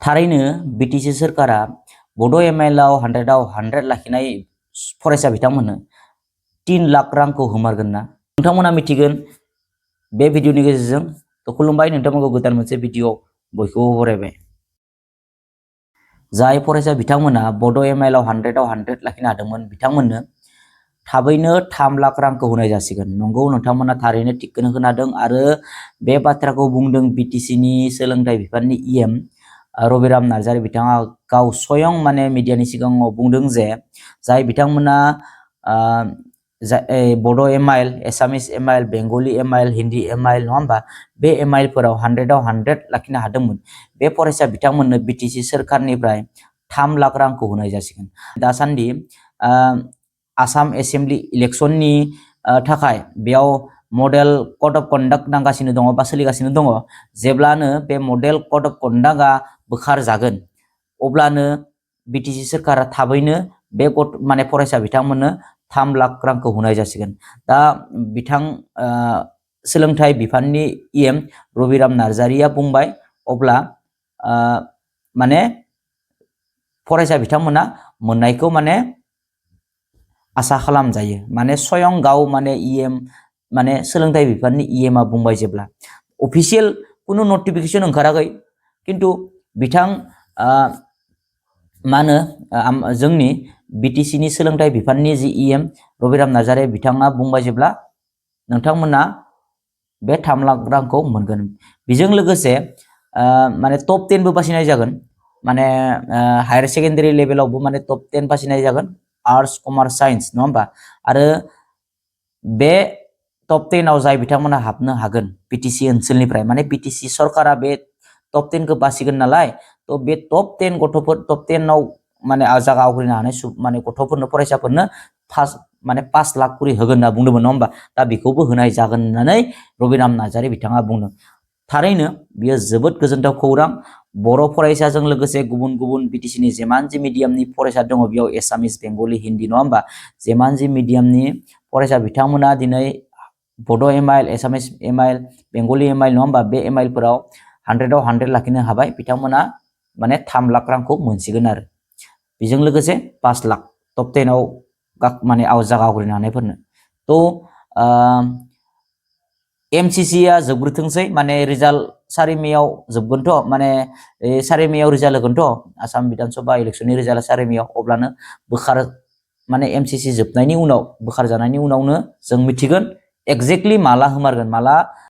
थारैनो बिटिसि सोरखारा बड' एमआइएलआव 100आव 100 लाखिनाय फरायसा बिथांमोननो 3 लाख रांखौ होमारगोन ना? नोंथांमोना मिथिगोन बे भिडिअनि गेजेरजों। तो खुलुमबाय नोंथांमोनखौ गोदान मोनसे भिडिअ बयखौबो बरायबाय। जाय फरायसा बिथांमोना बड' एमआइएलआव 100आव 100 लाखिनो हादोंमोन बिथांमोननो थाबैनो 3 लाख रांखौ होनाय जासिगोन। नंगौ, नोंथांमोना थारैनो थिगखौनो खोनादों आरो बे बाथ्राखौ बुंदों बिटिसिनि सोलोंथाइ बिफाननि इएम रबिराम नार्जारी बिथाङा गाव स्वयं माने मिडियानि सिगाङाव बुंदों जे जाय बिथांमोना बड' एमआइएल, एसामिस एमआइएल, बेंगली एमआइएल, हिन्दी एमआइएल नङा होमबा, बे एमआइएलफोराव 100आव 100 लाखिनो हादोंमोन बे फरायसा बिथांमोननो बिटिसि सोरखारनिफ्राय 3 लाख रांखौ होनाय जासिगोन। दासान्दि आसाम एसेम्बलि इलेक्शननि थाखाय बेयाव मडेल कड अफ कन्डाक्ट नांगासिनो दङ बा सोलिगासिनो दङ। जेब्लानो बे मडेल कड अफ कन्डाक्टआ बोखार जागोन अब्लानो बिटिसि सोरखारा थाबैनो बे माने फरायसा बिथांमोननो 3 लाख रांखौ होनाय जासिगोन। दा बिथां सोलोंथाइ बिफाननि इएम रबिराम नार्जारीया बुंबाय, अब्ला माने फरायसा बिथांमोना मोननायखौ माने आसा खालामजायो। माने स्वयं गाव माने इएम माने सोलोंथाइ बिफाननि इएमआ बुंबाय, जेब्ला अफिसियेल कुनु नटिफिकेशन ओंखाराखै, किन्तु बिथां मानो जोंनि बिटिसिनि सोलोंथाइ बिफाननि जि इएम रबिराम नार्जारी बिथाङा बुंबाय जेब्ला नोंथांमोना बे 3 लाख रांखौ मोनगोन। बेजों लोगोसे माने टप 10 बो बासिनाय जागोन। माने हायर सेकेन्डारि लेभेलावबो माने टप 10 बासिनाय जागोन, आर्ट्स, कमार्स, साइन्स नङा होमबा। आरो बे टप 10 आव जाय बिथांमोना हाबनो हागोन बिटिसि ओनसोलनिफ्राय, माने बिटिसि सरकारा बे टप 10 खौ बासिगोन नालाय, तो बे टप 10 गथ'फोर, टप 10 आव माने जायगा आवग्रिनो हानाय माने गथ'फोरनो, फरायसाफोरनो माने 5 लाख करि होगोन होनना बुंदोंमोन नङा होमबा। दा बेखौबो होनाय जागोन होननानै रबिराम नार्जारी बिथाङा बुंदों। थारैनो बियो जोबोद गोजोनथाव खौरां। बर' फरायसाजों लोगोसे गुबुन गुबुन बिटिसिनि जेमान जि मिडियामनि फरायसा दङ बेयाव एसामिस, बेंगली, हिन्दी नङा होमबा, जेमान जि मिडियामनि फरायसा बिथांमोना दिनै बड' एमआइएल, एसामिस एमआइएल, बेंगली एमआइएल नङा होमबा, बे एमआइएलफोराव 100आव 100 लाखिनो हाबाय बिथांमोना माने 3 लाख रांखौ मोनसिगोन आरो बेजों लोगोसे 5 लाख टप 10 आव माने जायगा आवग्रिनो हानायफोरनो। तो एमसिसिआ जोबग्रोथोंसै, माने रिजाल्ट 4 मेआव जोबगोनथ', माने 4 मेआव रिजाल्ट होगोनथ', आसाम बिधानसभा इलेक्शननि रिजाल्टआ 4 मेआव। अब्लानो माने एमसिसि जोबनायनि उनाव, बोखार जानायनि उनावनो जों मिथिगोन एक्जेक्टलि माला होमारगोन, माला